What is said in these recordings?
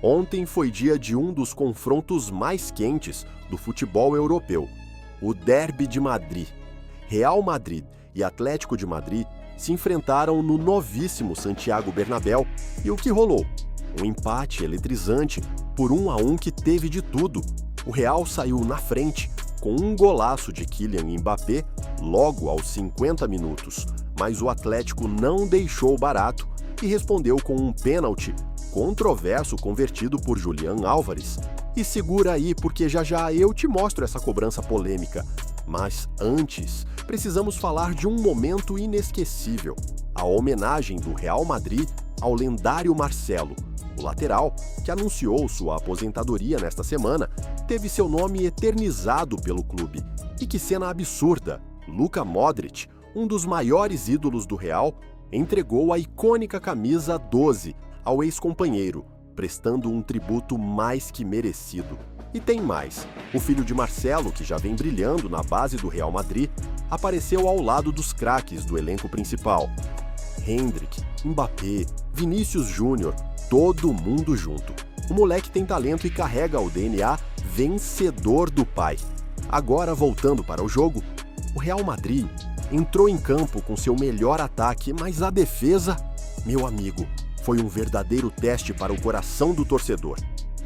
Ontem foi dia de um dos confrontos mais quentes do futebol europeu, o Derby de Madrid. Real Madrid e Atlético de Madrid se enfrentaram no novíssimo Santiago Bernabéu e o que rolou? Um empate eletrizante por 1-1 que teve de tudo. O Real saiu na frente com um golaço de Kylian Mbappé logo aos 50 minutos, mas o Atlético não deixou barato e respondeu com um pênalti controverso convertido por Julián Álvares. E segura aí, porque já eu te mostro essa cobrança polêmica. Mas antes, precisamos falar de um momento inesquecível: a homenagem do Real Madrid ao lendário Marcelo. O lateral, que anunciou sua aposentadoria nesta semana, teve seu nome eternizado pelo clube. E que cena absurda! Luka Modric, um dos maiores ídolos do Real, entregou a icônica camisa 12 ao ex-companheiro, prestando um tributo mais que merecido. E tem mais: o filho de Marcelo, que já vem brilhando na base do Real Madrid, apareceu ao lado dos craques do elenco principal. Hendrick, Mbappé, Vinícius Júnior, todo mundo junto. O moleque tem talento e carrega o DNA vencedor do pai. Agora, voltando para o jogo, o Real Madrid entrou em campo com seu melhor ataque, mas a defesa, meu amigo, foi um verdadeiro teste para o coração do torcedor.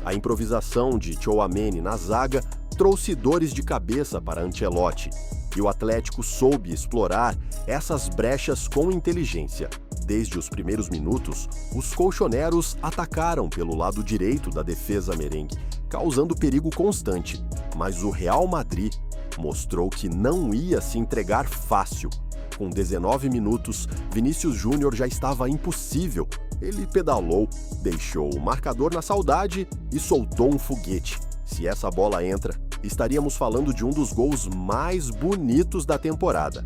A improvisação de Tchouaméni na zaga trouxe dores de cabeça para Ancelotti, e o Atlético soube explorar essas brechas com inteligência. Desde os primeiros minutos, os colchoneros atacaram pelo lado direito da defesa merengue, causando perigo constante, mas o Real Madrid mostrou que não ia se entregar fácil. Com 19 minutos, Vinícius Júnior já estava impossível. Ele pedalou, deixou o marcador na saudade e soltou um foguete. Se essa bola entra, estaríamos falando de um dos gols mais bonitos da temporada.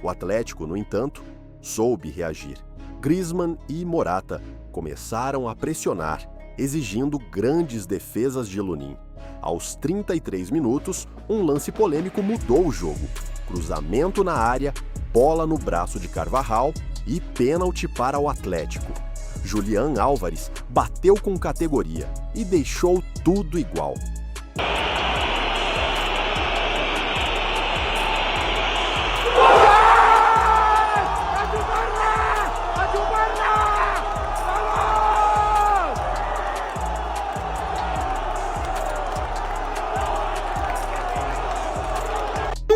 O Atlético, no entanto, soube reagir. Griezmann e Morata começaram a pressionar, exigindo grandes defesas de Lunin. Aos 33 minutos, um lance polêmico mudou o jogo. Cruzamento na área, bola no braço de Carvajal e pênalti para o Atlético. Julián Álvares bateu com categoria e deixou tudo igual.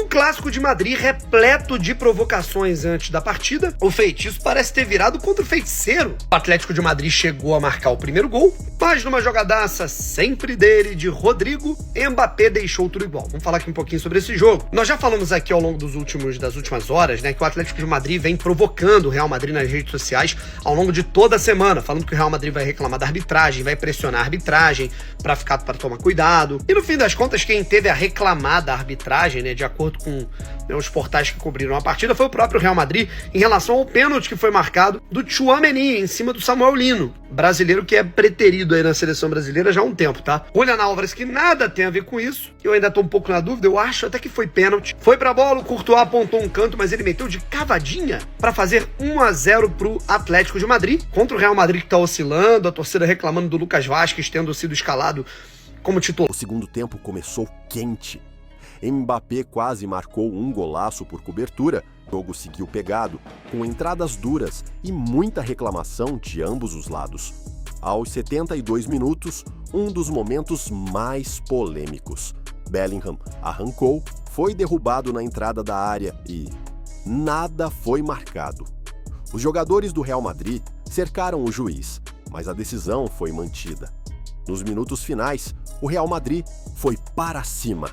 Clássico de Madrid repleto de provocações antes da partida, o feitiço parece ter virado contra o feiticeiro. O Atlético de Madrid chegou a marcar o primeiro gol, mas numa jogadaça sempre dele, de Rodrigo, Mbappé deixou tudo igual. Vamos falar aqui um pouquinho sobre esse jogo. Nós já falamos aqui ao longo das últimas horas, né, que o Atlético de Madrid vem provocando o Real Madrid nas redes sociais ao longo de toda a semana, falando que o Real Madrid vai reclamar da arbitragem, vai pressionar a arbitragem para tomar cuidado. E no fim das contas, quem teve a reclamar da arbitragem, né, de acordo com os portais que cobriram a partida, foi o próprio Real Madrid em relação ao pênalti que foi marcado do Tchouaméni em cima do Samuel Lino, brasileiro que é preterido aí na seleção brasileira já há um tempo, tá? O Julián Álvares, que nada tem a ver com isso, eu ainda tô um pouco na dúvida, eu acho até que foi pênalti. Foi pra bola, o Courtois apontou um canto, mas ele meteu de cavadinha pra fazer 1-0 pro Atlético de Madrid, contra o Real Madrid que tá oscilando, a torcida reclamando do Lucas Vázquez tendo sido escalado como titular. O segundo tempo começou quente. Mbappé quase marcou um golaço por cobertura. O jogo seguiu pegado, com entradas duras e muita reclamação de ambos os lados. Aos 72 minutos, um dos momentos mais polêmicos. Bellingham arrancou, foi derrubado na entrada da área e nada foi marcado. Os jogadores do Real Madrid cercaram o juiz, mas a decisão foi mantida. Nos minutos finais, o Real Madrid foi para cima.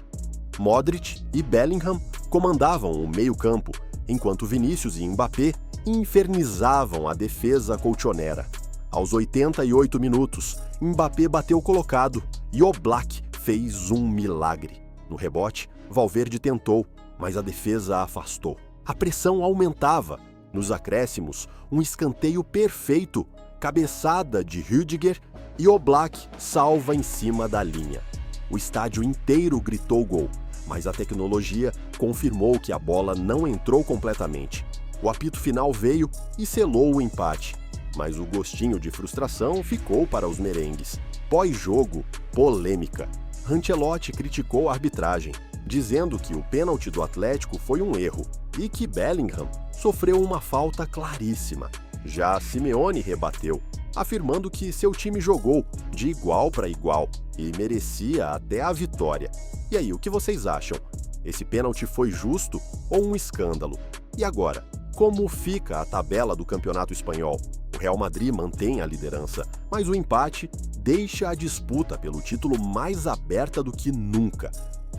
Modric e Bellingham comandavam o meio-campo, enquanto Vinícius e Mbappé infernizavam a defesa colchonera. Aos 88 minutos, Mbappé bateu colocado e Oblak fez um milagre. No rebote, Valverde tentou, mas a defesa afastou. A pressão aumentava. Nos acréscimos, um escanteio perfeito, cabeçada de Rüdiger e Oblak salva em cima da linha. O estádio inteiro gritou gol, mas a tecnologia confirmou que a bola não entrou completamente. O apito final veio e selou o empate, mas o gostinho de frustração ficou para os merengues. Pós-jogo, polêmica. Ancelotti criticou a arbitragem, dizendo que o pênalti do Atlético foi um erro e que Bellingham sofreu uma falta claríssima. Já Simeone rebateu, afirmando que seu time jogou de igual para igual e merecia até a vitória. E aí, o que vocês acham? Esse pênalti foi justo ou um escândalo? E agora, como fica a tabela do Campeonato Espanhol? O Real Madrid mantém a liderança, mas o empate deixa a disputa pelo título mais aberta do que nunca.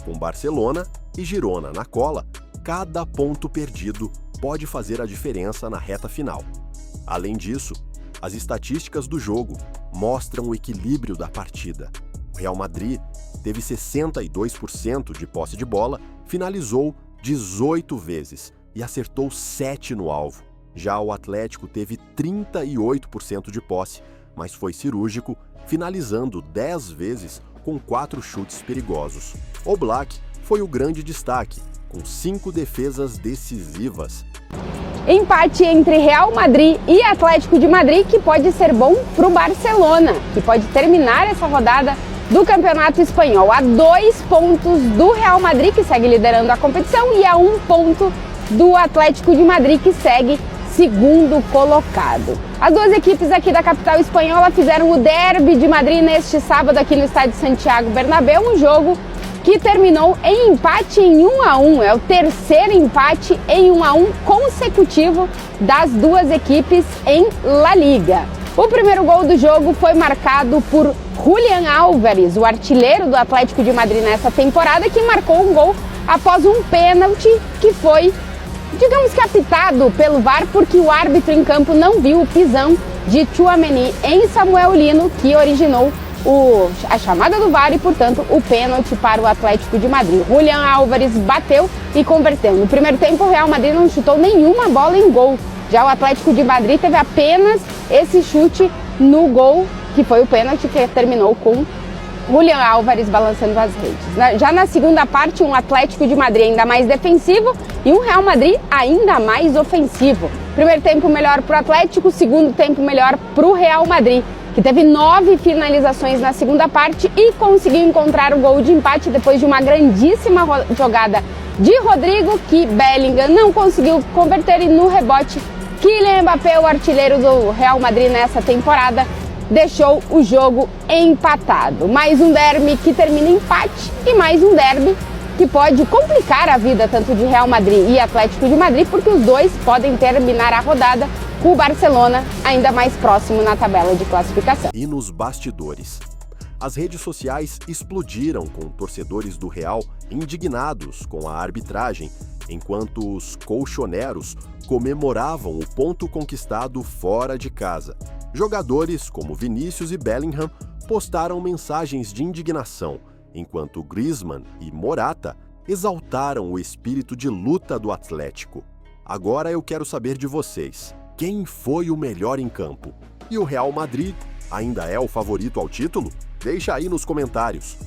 Com Barcelona e Girona na cola, cada ponto perdido pode fazer a diferença na reta final. Além disso, as estatísticas do jogo mostram o equilíbrio da partida. O Real Madrid teve 62% de posse de bola, finalizou 18 vezes e acertou 7 no alvo. Já o Atlético teve 38% de posse, mas foi cirúrgico, finalizando 10 vezes com 4 chutes perigosos. Oblak foi o grande destaque, com 5 defesas decisivas. Empate entre Real Madrid e Atlético de Madrid, que pode ser bom para o Barcelona, que pode terminar essa rodada do Campeonato Espanhol a 2 pontos do Real Madrid, que segue liderando a competição, e a 1 ponto do Atlético de Madrid, que segue segundo colocado. As duas equipes aqui da capital espanhola fizeram o derby de Madrid neste sábado aqui no estádio Santiago Bernabéu, um jogo que terminou em empate em 1-1. É o terceiro empate em 1-1 consecutivo das duas equipes em La Liga. O primeiro gol do jogo foi marcado por Julián Álvares, o artilheiro do Atlético de Madrid nessa temporada, que marcou um gol após um pênalti que foi, digamos que apitado pelo VAR, porque o árbitro em campo não viu o pisão de Tchouaméni em Samuel Lino, que originou a chamada do VAR e, portanto, o pênalti para o Atlético de Madrid. Julián Álvares bateu e converteu. No primeiro tempo, o Real Madrid não chutou nenhuma bola em gol. Já o Atlético de Madrid teve apenas esse chute no gol, que foi o pênalti, que terminou com Julián Álvares balançando as redes. Já na segunda parte, um Atlético de Madrid ainda mais defensivo e um Real Madrid ainda mais ofensivo. Primeiro tempo melhor para o Atlético, segundo tempo melhor para o Real Madrid, que teve 9 finalizações na segunda parte e conseguiu encontrar o gol de empate depois de uma grandíssima jogada de Rodrigo, que Bellingham não conseguiu converter, e no rebote, Kylian Mbappé, o artilheiro do Real Madrid nessa temporada, deixou o jogo empatado. Mais um derby que termina em empate e mais um derby que pode complicar a vida tanto de Real Madrid e Atlético de Madrid, porque os dois podem terminar a rodada com o Barcelona ainda mais próximo na tabela de classificação. E nos bastidores, as redes sociais explodiram com torcedores do Real indignados com a arbitragem, enquanto os colchoneros comemoravam o ponto conquistado fora de casa. Jogadores como Vinícius e Bellingham postaram mensagens de indignação, enquanto Griezmann e Morata exaltaram o espírito de luta do Atlético. Agora eu quero saber de vocês, quem foi o melhor em campo? E o Real Madrid ainda é o favorito ao título? Deixa aí nos comentários.